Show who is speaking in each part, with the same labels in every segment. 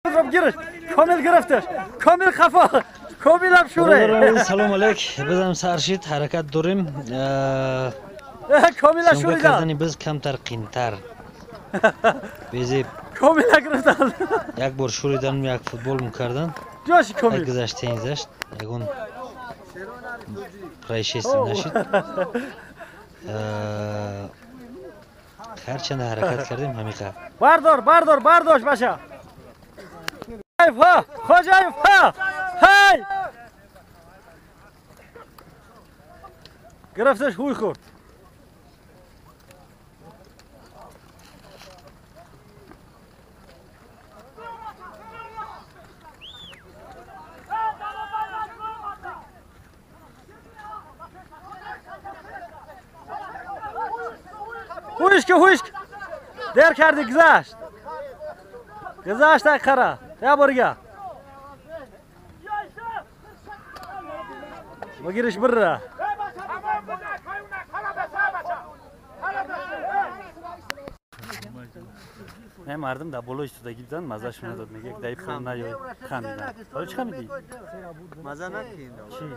Speaker 1: رب گیرش کامل گرفتش کامل خفا کامل هم شوره
Speaker 2: سلام علیک بزنم سرشید حرکت داریم
Speaker 1: کامل شوره
Speaker 2: کردنی بز کمتر قینتر بیزیب
Speaker 1: کامل گرفتن
Speaker 2: یک بار شوریدن یک فوتبال میکردن
Speaker 1: جاش کامل
Speaker 2: گذشته این زشت یکون پرایشیستی نشید هرچند حرکت کردیم همیقه
Speaker 1: بردار باشه خوشایف ها هی گرفتش هوی خورد هوشک دیر کردی گذاشت اخره یا برگه بگیرش بره نه مردم در بالای ایستادگی بودن مزهش نداد میگه یک دایی پول نیای خمیدن حالا چی خمیدی؟
Speaker 3: مزه نکین
Speaker 1: چی؟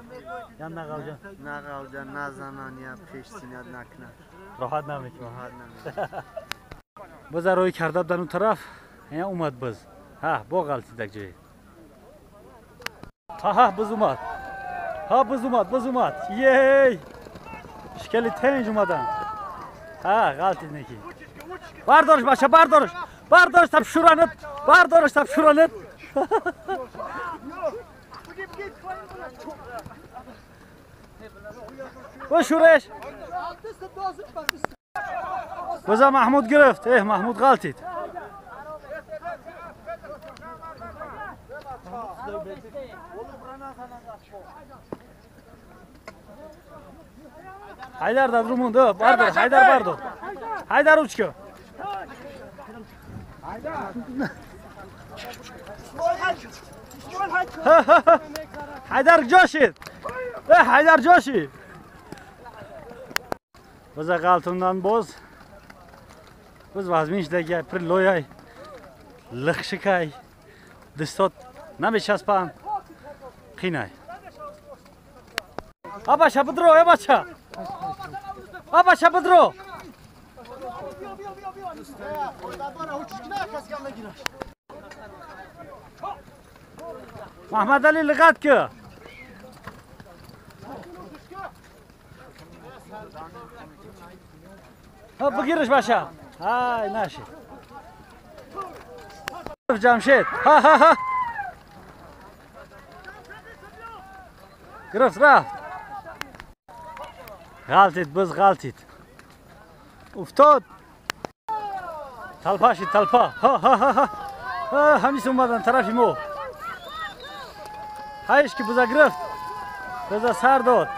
Speaker 1: یا نقاوجان؟
Speaker 3: نقاوجان نزنان یا پیش سینیاد نکنه
Speaker 1: راحت نمیکنه بذار روی کرده در اون طرف یا اومد بز ها با غلطی دک جایی ها بز اومد یی شکلی تنج اومدن ها غلطی نکی بردارش باشه بردارش تب شورانت بشورش بزا محمود گرفت محمود غلطید حیدر در رو مونده بردار حیدر اوچکو حیدر جاشید بزا غلطوندن باز وزمینش دیگه پر لویای لخشکای دستات نمیچسبن قینای آباشه بدرو مахмадали لغت که بگیرش باشه های نشید جمشید ها گرفت رفت غلطید افتاد تلپا ها همیست اومدن طرفی مو هایش که بزا گرفت بزا سر داد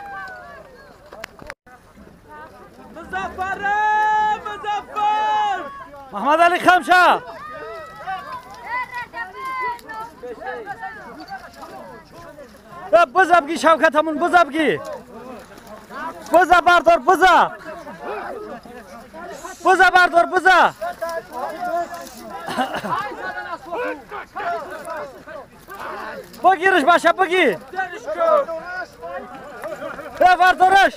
Speaker 1: مظفر مахмадали خمشه بزا بگی شوکتمون بزا بردار بزا بگیرش باشه بگی بردارش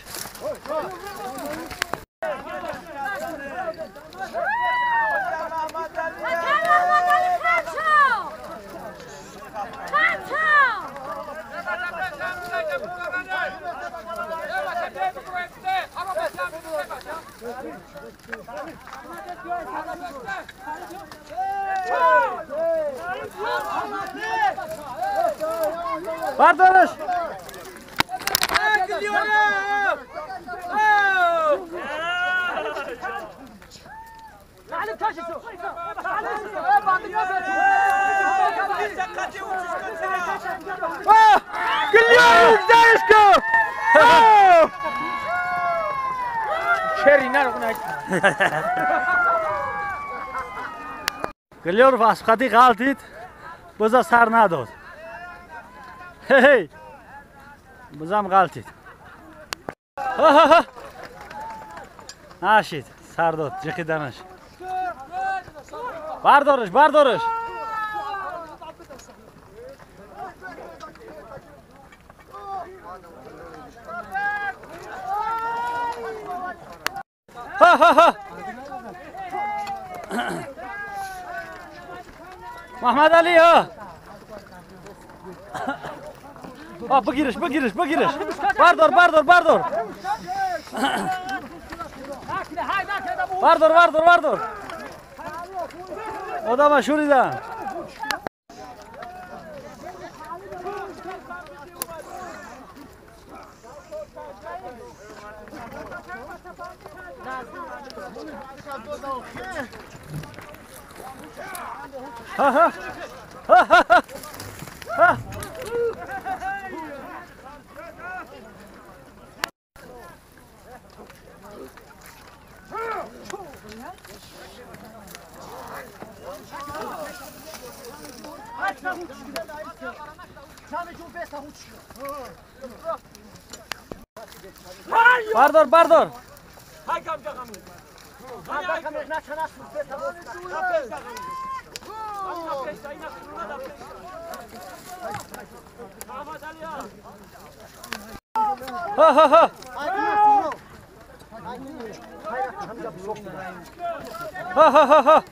Speaker 1: بردارش گلیور واسقتی غلطید بزا سر نداد هی بزام غلطید نشید سر داد جقیدنش بردارش Ha ha ha. Mahmedali ha. Ha bu giriş. Bardır. Vardır. O da şurada. Ha. Bardır. Ha. Ha.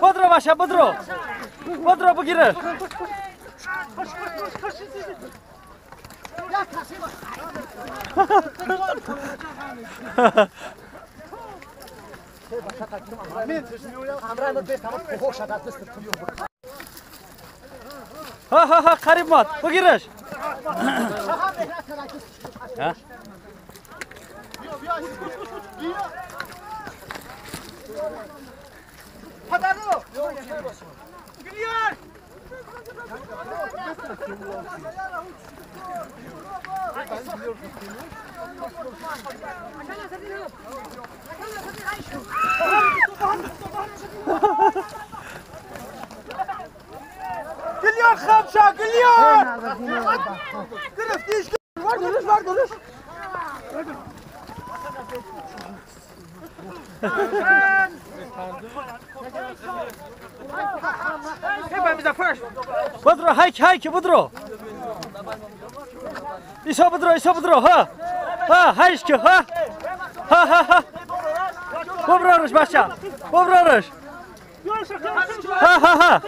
Speaker 1: Bodro başa, bodro. Bodro bu girer. Ha, karimat, bu girer. Ha?
Speaker 4: Geliyor Hamşa, geliyor! Griftiş, var dönüş.
Speaker 1: Budro, hayk, budro. İso budro, ha. Ha, hayşki, ha. Ha. Pobrarış başa, pobrarış. Ha.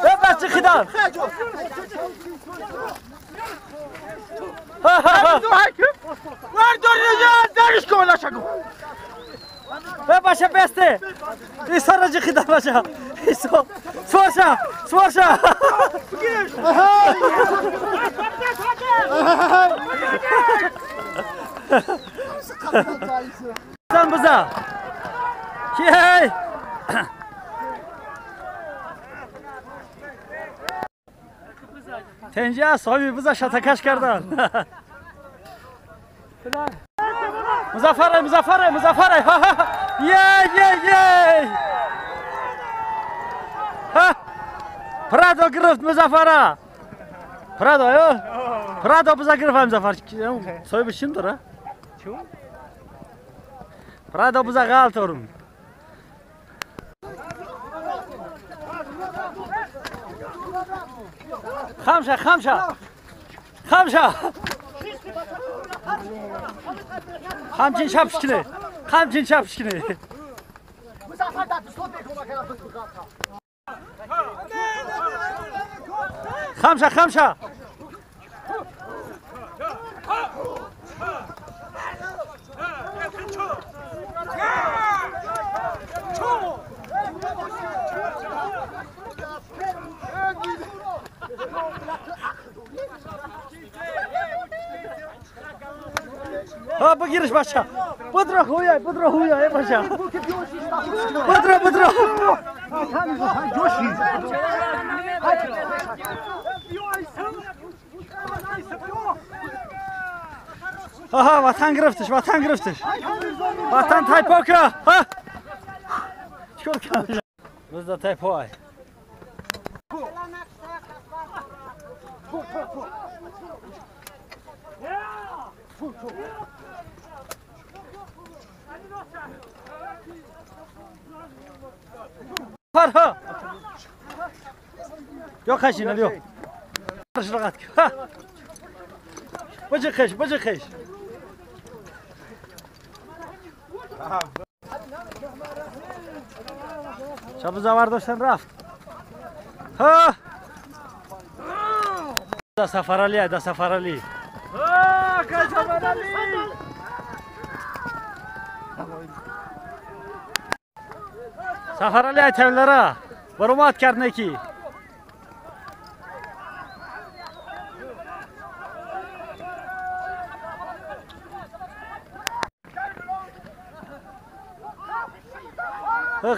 Speaker 1: Ve başçı xidan. Ha.
Speaker 4: Var dönüş kovalaşak.
Speaker 1: Ve başa beste. İso racı xidan başa. İso. Svaşa. Sen buza. Hey. Tenca sobi buza şatakaş kardan. Muzaffare. Ha. Ye. Ha. Prado grift Muzaffara. Prado yo. Prado buza grift Muzaffar. Sobi şimdir ha. Prado buza galtorum. Hamşa. Hamçin şapşkini. Hamşa. Ha bu giriş başa. Budro huya başa. Budro. Aha vatan griftiş. Vatan taypoka. Ha. Çok güzel. Biz de taypoy. Farha. Yok kaçın yok. Rahat. Ha. Bıcı kış. Çabuk vardırsan raft. Ha. Da safarali.
Speaker 4: Ha, kaçamadali.
Speaker 1: Safarali Тавилдара. Burmat karneki.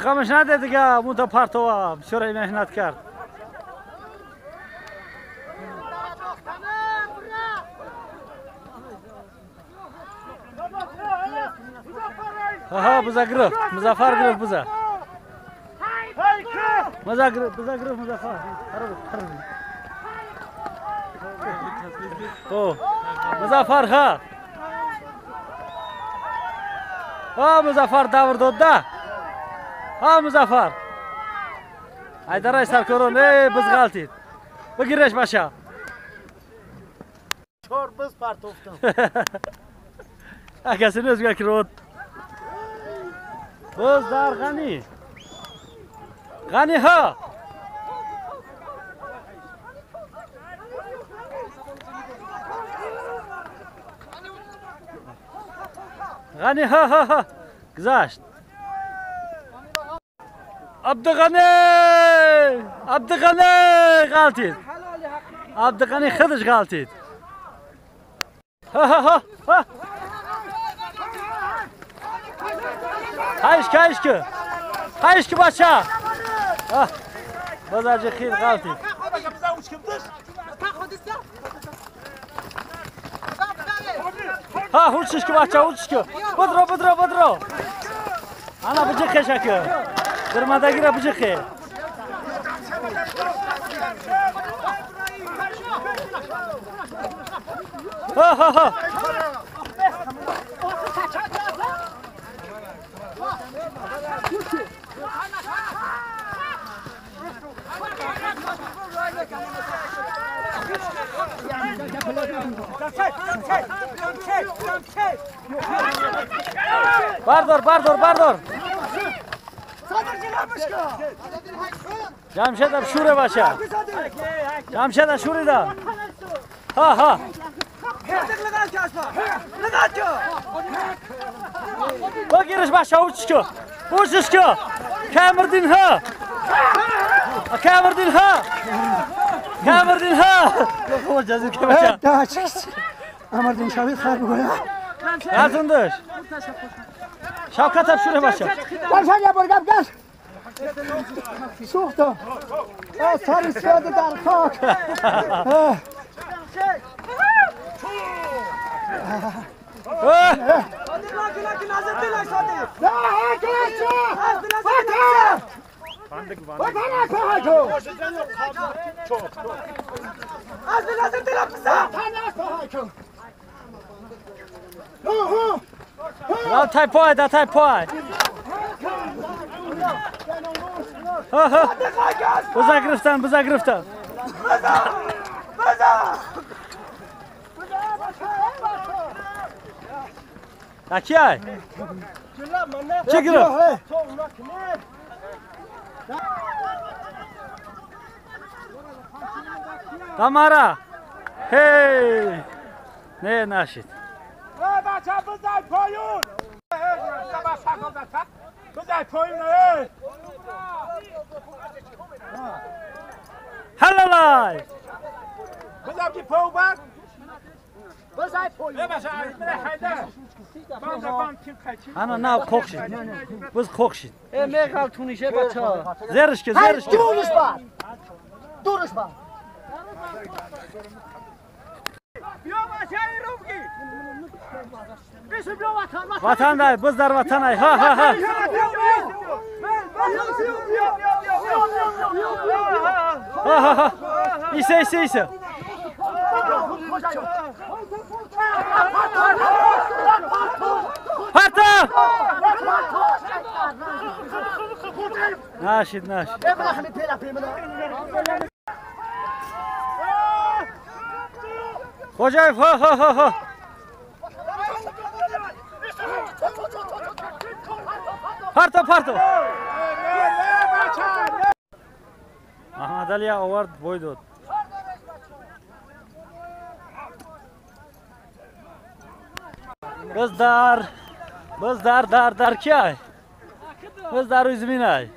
Speaker 1: خامش نده دیگه مونتا پارتوا بسیاری مهنت کرد. ها بزا گرفت مظفر گرفت بزا گرفت مظفر او مظفر ها مظفر دور داد ده ها مظفر ایدارای سرکارون ای بز غلطید بگیرش باشه
Speaker 4: چهار بز پرتوفتم
Speaker 1: کسی نیست که رود بز در غنی ها غنی ها گذاشت عبدالغنی غلطید عبدالغنی خودش غلطید ها hayış ki başa bazarcı xil غلطید ها هوچش ki başa هوچش ki بدرو ana bıcık keşakı kırmada gire bıcık ha Bardor. Jamshedam shure basha. Jamsheda shurida. Ha. Bagirish basha uchishko. Kamirdin ha. Jazir kemasha.
Speaker 4: Amardin shavit khar goya.
Speaker 1: Yazındır. Şavkat hep şuraya başla.
Speaker 4: Gel buraya gel. Soğukta. Sarı sıradı dar kalk.
Speaker 1: Daj poj. Buza gryftan. Nakiyay. Çekil. Tamara. Hey. Ne naşit.
Speaker 4: بچه بزن پایون بزن پایون
Speaker 1: Halalay.
Speaker 4: بزن که پاو بر بزن پایون
Speaker 1: Ana na kokşit. Biz kokşit.
Speaker 3: Megal tunişe baça.
Speaker 1: Zerişke.
Speaker 4: Duruş var.
Speaker 1: Vatanday, bizler vatanay. Ha. Ha. İse. Harta! Naşid. Хочаев, ها. پرتو. مахмадали آورد بوی داد. بز در کیای؟ بز در روی زمین ای.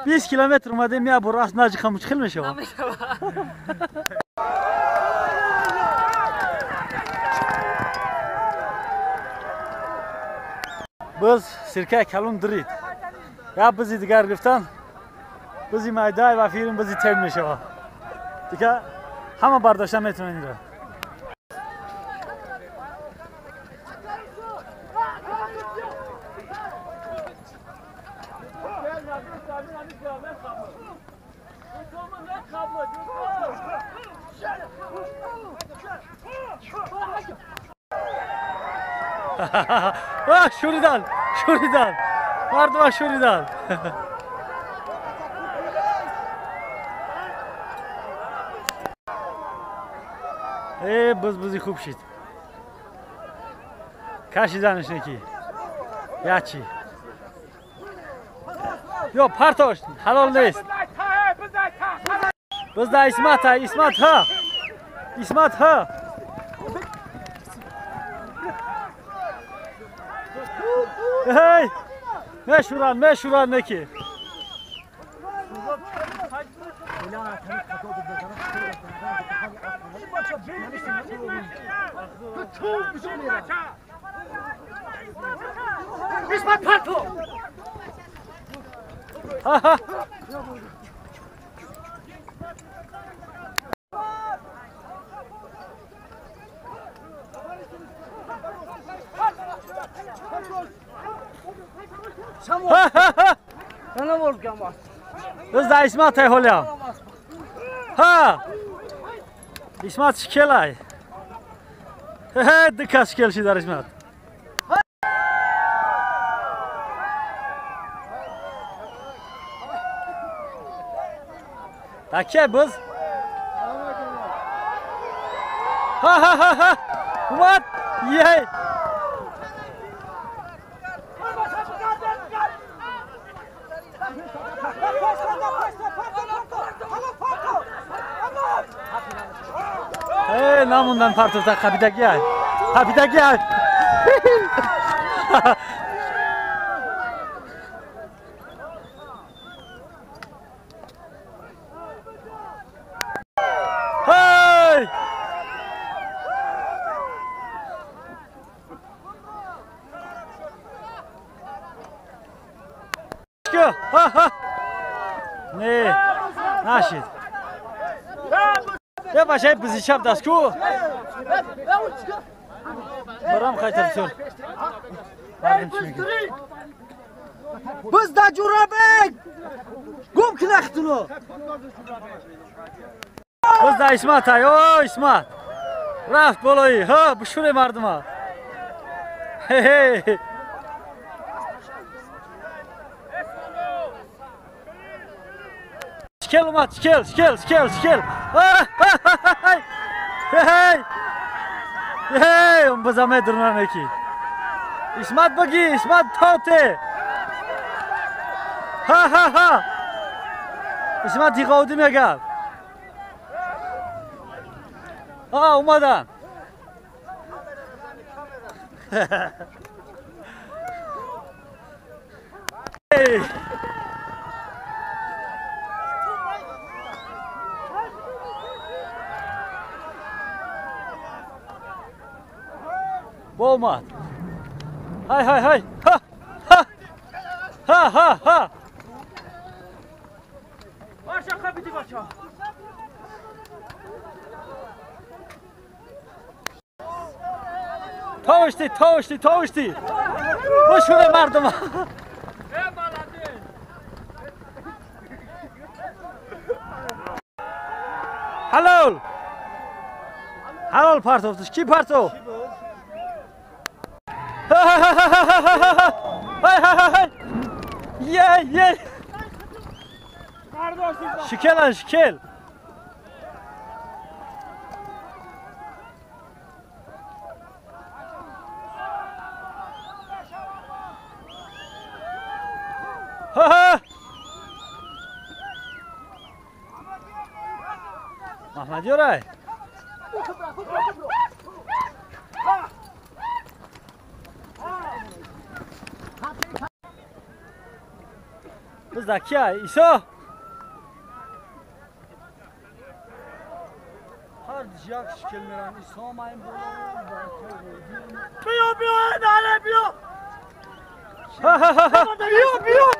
Speaker 1: بیست کیلومتر اومده میاد براست ناجی خموش خیلی میشه. باز سرکه کلون درید. یا بازی دیگر گفتن. بازی مایدای و فیلم بازی تیم میشه. دیگه همه برداشتن میتونن اینا. شوریدن مردم شوریدن. بزی خوب شید کشیدنش نکی یا چی یا پرتاش حلال نیست. بزده اسمت ها هی مشوران نکی
Speaker 3: اسمت پرتو Sana volkan var.
Speaker 1: Biz da İsmat holyam. Ha. İsmat şkelay. He, dikkat şkel şidar İsmat. Takke biz. Ha. What? Yey. Namundan partoza kapidagi ay. Hey! Ha. Ne? Naşit. Ya başa bizi çap dasku. Baram kaytar sor.
Speaker 3: Biz da jurabek. Gum kinaxtunu.
Speaker 1: Biz da İsmat ay. O İsmat. Raft boloyi. Ha bu şuraya mardıma. Hey. Skel umat, skel. Hey, bazame durma ki. İsmat bagi, İsmat tote. Ha. İsmat yıkavdu mu gel? Ha, umadan. Hey. Olmaz. Hay. Ha.
Speaker 3: Başa kapıdı başa. Tavuşti. Bu şuraya mardıma. Halal partoftuş. Ki partov?
Speaker 1: یه شکل شکل محمد یورای بزد کیه ایسا
Speaker 3: هر جاک شکل میرن ایسا ما این
Speaker 1: بیا داره بیا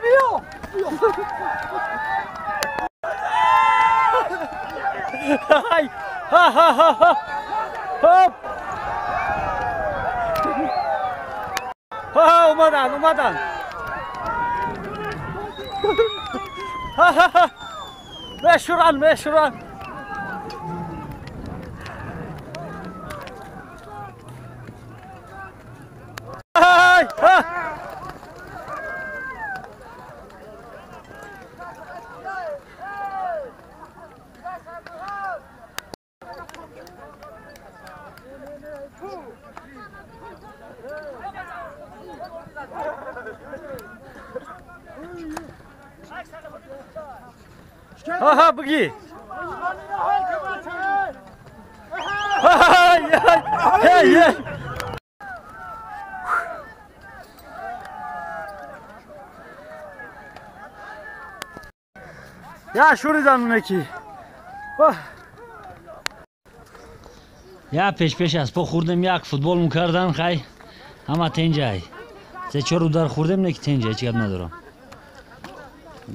Speaker 3: بیا
Speaker 1: هاپ اومدن بشورن بگی یا شوریدن اونکی
Speaker 2: یا پیش از پا خوردم یک فوتبال میکردن خیلی همه تنجای 3-4 رو در خوردم نه که تنجای چی گپ ندارم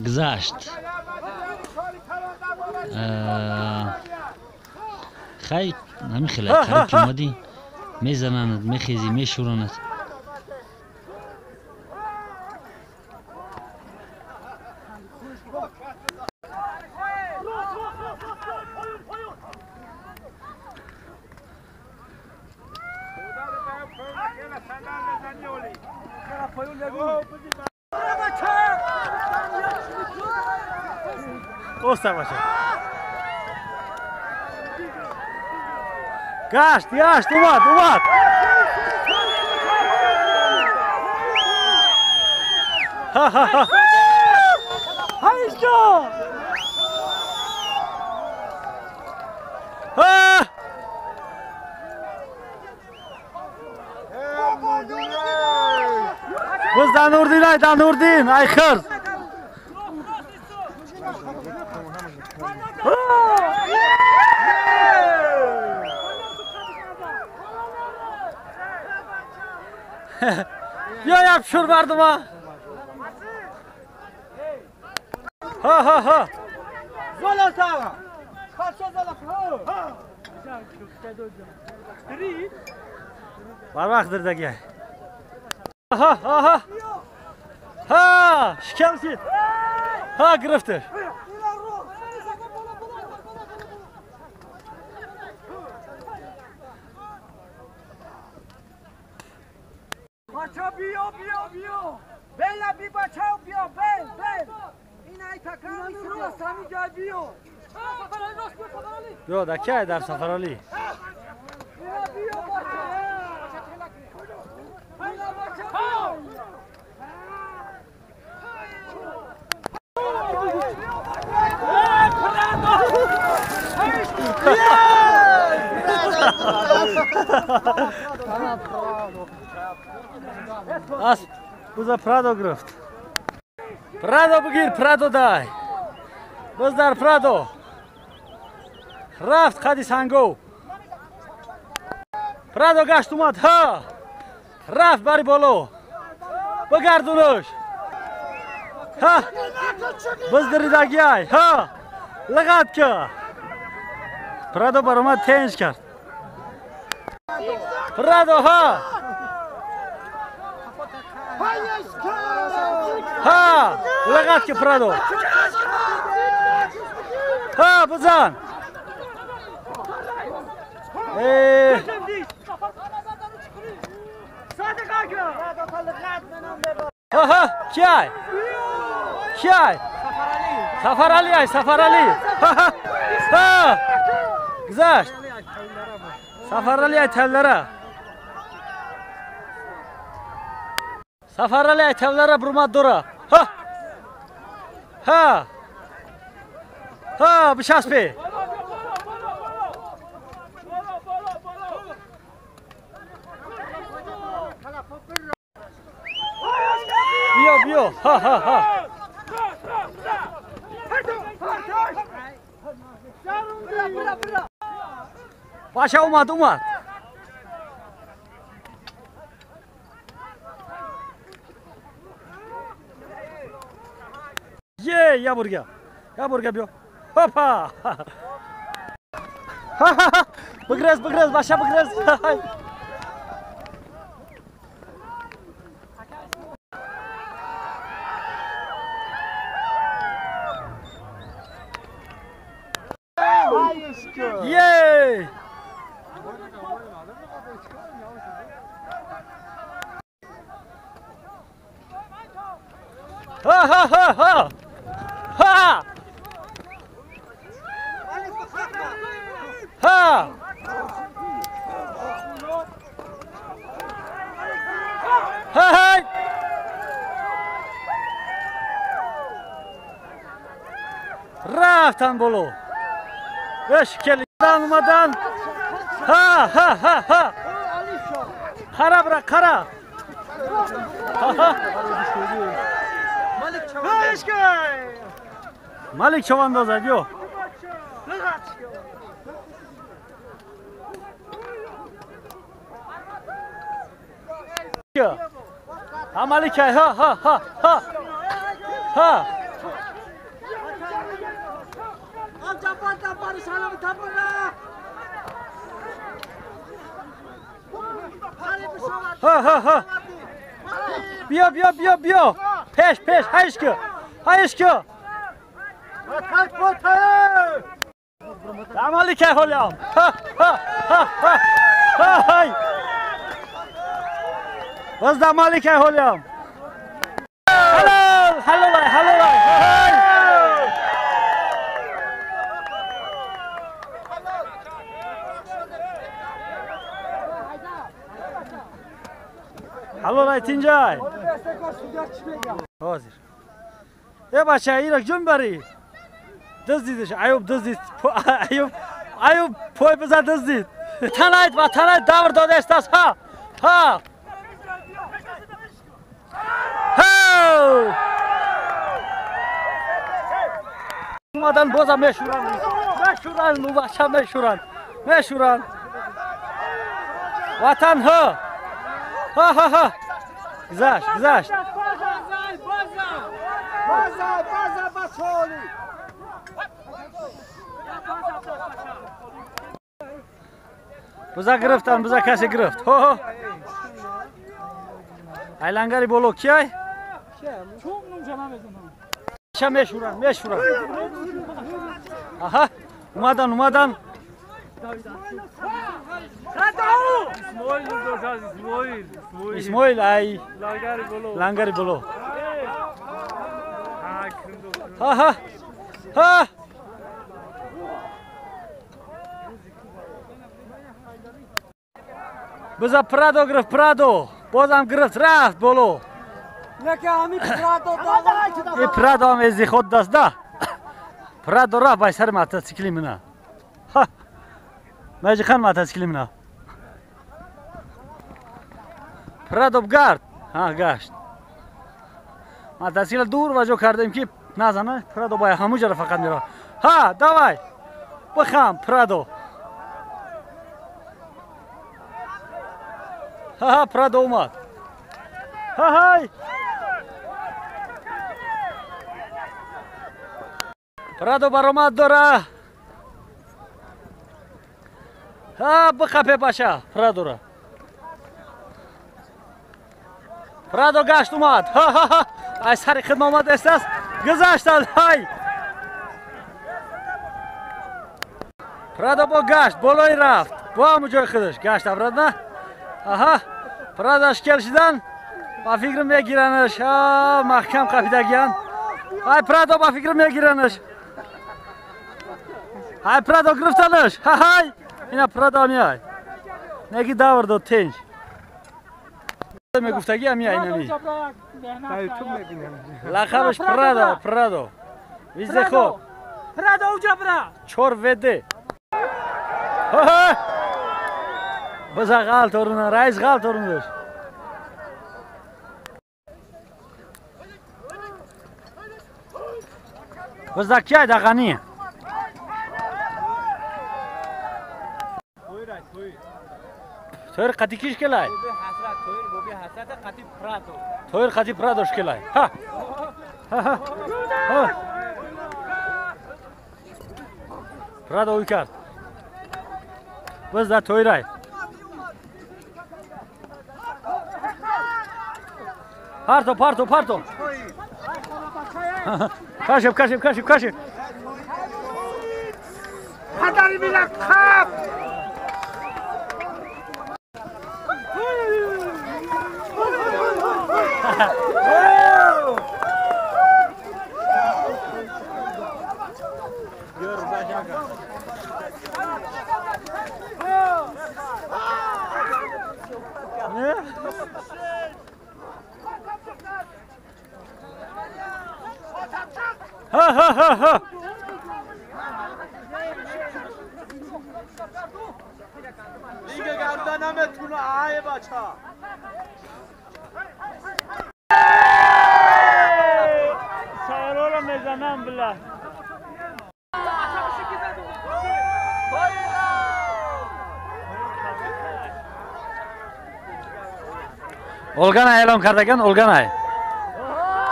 Speaker 2: گذشت خیلی همین خیلی قریب که اومدی میزنند میخیزی میشورند
Speaker 1: اوستا باشه گشت اومد هایشتا بس دانوردین ای خرد یا شور مردم ها
Speaker 3: زلطه
Speaker 1: بر وقت دردگی ها شکل شد گرفته
Speaker 3: بچه بیا بله بی بچه بیا بل این ای تکرار میشه از همین جای بیا
Speaker 1: بیا دکه در سفرالی As, بوزا پرادو گرفت پرادو بگیر پرادو دای باز در پرادو رفت خدی سنگو پرادو گشت اومد ها رفت بری بالو بگردونش ها باز دریدگی های ها لغت که پرادو بر اومد تنج کرد پرادو ها ها لغت که پرادو ها بزن ها کیای کیای سفر علی ای سفر علی ها گذشت سفر علی ای تلدره سفر علی ای تلدره برماد دوره ها ها ها بچسبی بیا بیا ها ها ها باشه اومد اومد یا برگه بیا هاپا بگرز باشه بگرز یه ها ها ها ها ها ها های رفتن بلو اشکلی اومدن ها ها ها ها خراب را خراب مالک چه اندازه بیو ها مالک ها ها ها ها ها ها ها ها بیا پیش هایش که عملی که حالیم ها ها ها ها های باز عملی که حالیم حلال حلال تینجای حاضر ای بچه ایرک جون بری دزدیدش ایوب دزدید ایوب پای بزن دزدید تنایت دور داده است ها ها ها اومدن بازم میشورن و بچه میشورن وطن ها ها ها ها گذشت بزا گرفتن بزا کسی گرفت ها ای لنگری بولو کیای چه میشورن آها اومدن اسماعیل ای لنگری بولو ها ها ها بزا پرادو گرفت بازم گرفت رفت بولو این پرادو هم ازی خود دست ده پرادو رفت بای سر موتورسیکلی منه ماجی خان موتورسیکلی منه پرادو بگرد ها گشت موتورسیکل دور وجو کردیم که نزنه پرادو بای همونجا فقط میره ها دوای بخم پرادو ها پرادو اومد های پرادو برآمد داره ها بخپه باشه پرادو را پرادو گشت اومد ها ها ها ای سر خدمت آمد است گذاشتن های پرادو با گشت بالای رفت با همون جای خودش گشت ابرد نه آها پرادو اشکال شدن با فکر میگیرنش. محکم قفیدگیان. های پرادو با فکر میگیرنش. های پرادو گرفتنش. های اینا پرادو میای. نگی داور دو تنج. میگفتگی هم میای نمی. لقبش پرادو. ویزه خو.
Speaker 3: پرادو اوجا برا.
Speaker 1: چور وده. بزا غلط ورونه رئیس غلط ورونه. بزا کیای دغنی. تویر قتی کیش کلای. تویر قتی پرادوش کلای. ها. پرادو اوی کرد. بزا تویرای. پارتو. کاشف.
Speaker 4: پدری میرم کپ.
Speaker 1: ها.
Speaker 4: دیگه گردنمتون آیه بچه‌ها.
Speaker 1: سایرو میزنم بله. اولگان اعلام کردگان اولگان.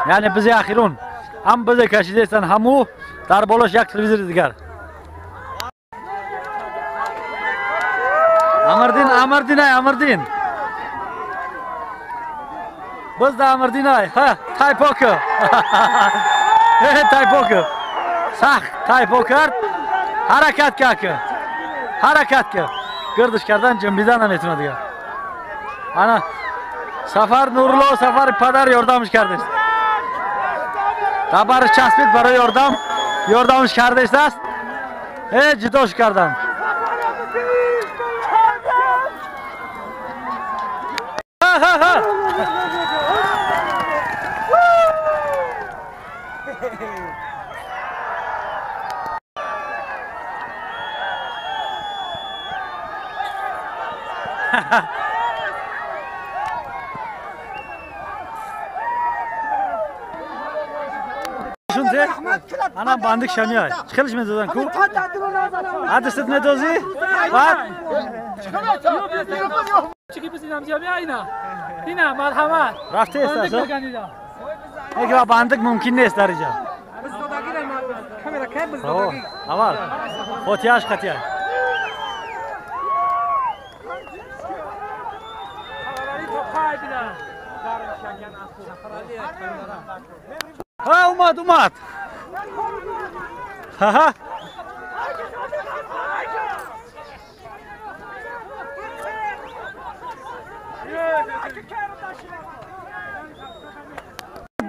Speaker 1: یعنی بزی اخیرون هم بزی کشیده استن همو در بالاش یک تلویزیون دیگر. امردین. بز ده امردین های. تایپوکر. تایپوکر. سخت تایپوکر. حرکت که. گردش کردن جنبیدن نمیتونه دیگر. انا سفر نورلو سفر پدر یاردمش کردش. تبرش چسبید برای یاردمش کردش است. جداش کردن. شونده؟ آنها باندیک شمیای. چخلش می‌دادن کو؟ عادست می‌دازی؟ بعد؟
Speaker 3: چیکی بزنم جامعه اینا مرحمت.
Speaker 1: رفته است اصلا؟ اگه باندیک ممکن نیست در اینجا. اول خطیاش. اومد. ها.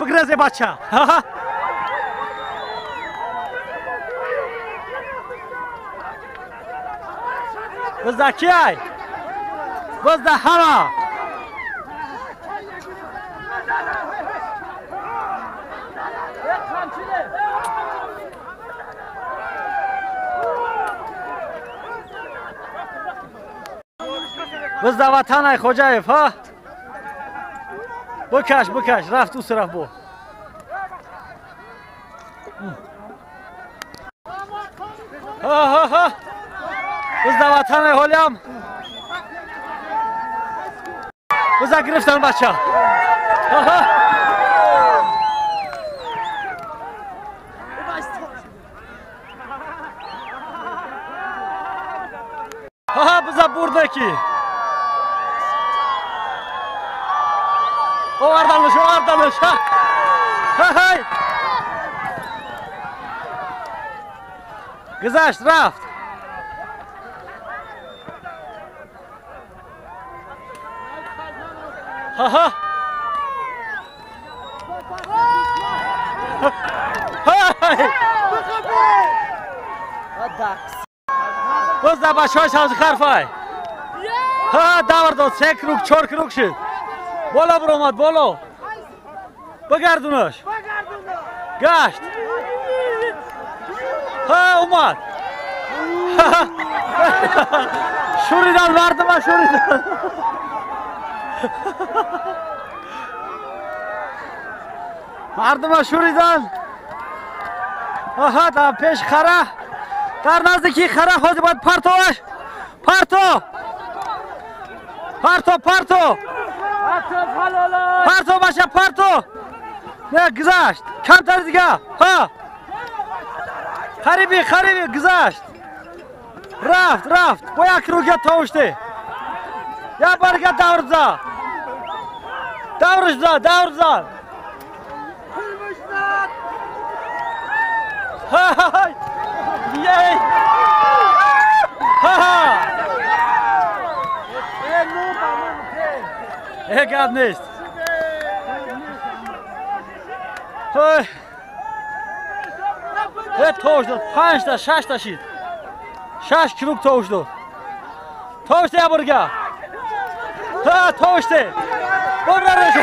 Speaker 1: بگرزه بچه. بزده کیای؟ بزده همه. بزده وطنه خوجایف ها. بکش رفت او طرف بو. ها. بزده وطنه هولیم. بزده گرفتن بچه. بزده بردکی. آوردمش. های. گذشت رفت. باز در بچه های سبز خرفای ها دور داد 3 کروک 4 کروک شد بالا بر اومد بالا بگردونش گشت ها اومد شوریدن مردم شوریدن مردم شوریدن آها در پیش خره در نزدیکی خره خود باید پرتوش پرتو پرتو پرتو پرتو باشه پرتو نه گذشت کمتر دیگه ها خریبی خریبی گذشت رفت با یک روگه تاوشته یا برگه دور بزا دورش بزا دور بزا های یی ها گرد نیست توش داد 5 تا 6 تا شید 6 کروک توش داد توشته یا برگه ها توشته ببرنش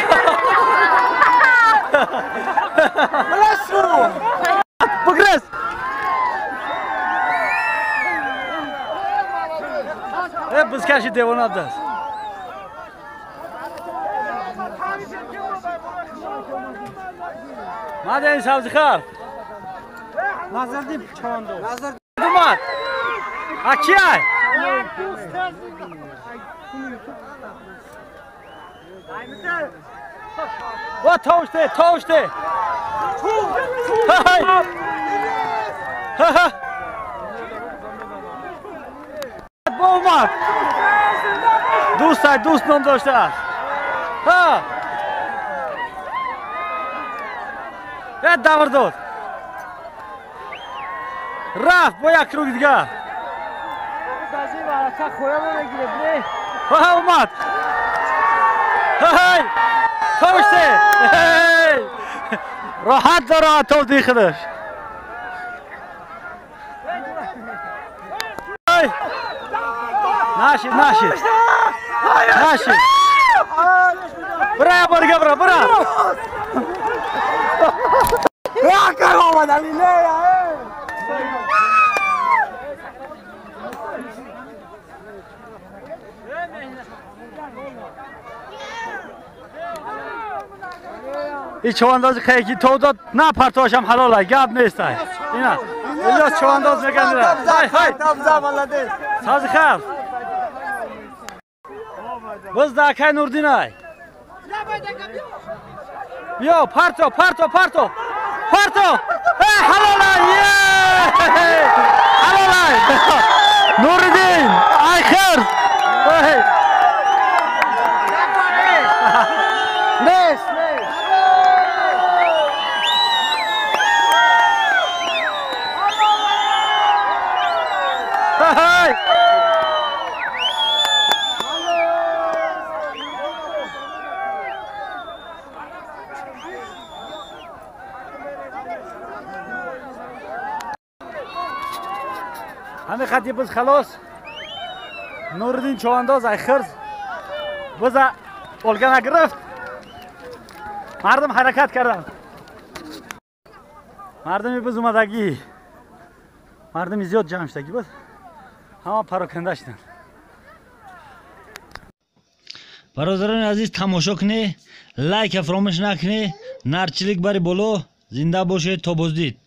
Speaker 1: بگرس بزکشی دیوان دست ماده این سبزی خرف نظر دیم چوان دو نظر دیم اومد اکی های و توشته توشته با اومد دوست نام داشته است ها یه دور داد رفت با یک روگ دیگه ها اومد های توشته راحت داره تو دیخدش ناشید برای برگه برای این چوانداز خیلی تو داد نه پرتاشم حلاله گب نیست اینا اینجا چوانداز میگن های سازی خرف بز داکای نوردین های بیا پرتو حلاله حلاله نوردین ای خرف نیست همه خطی بز خلاص نوردین چوانداز ای خرز بزا اولگا نگرفت مردم حرکت کردن مردمی بز اومدگی مردمی زیاد جمع شدگی بود همه پراکنده شدن
Speaker 2: برادران عزیز تماشا کنه لایک فراموش نکنه نرچلیک بری بالا زنده باشه تا بازدید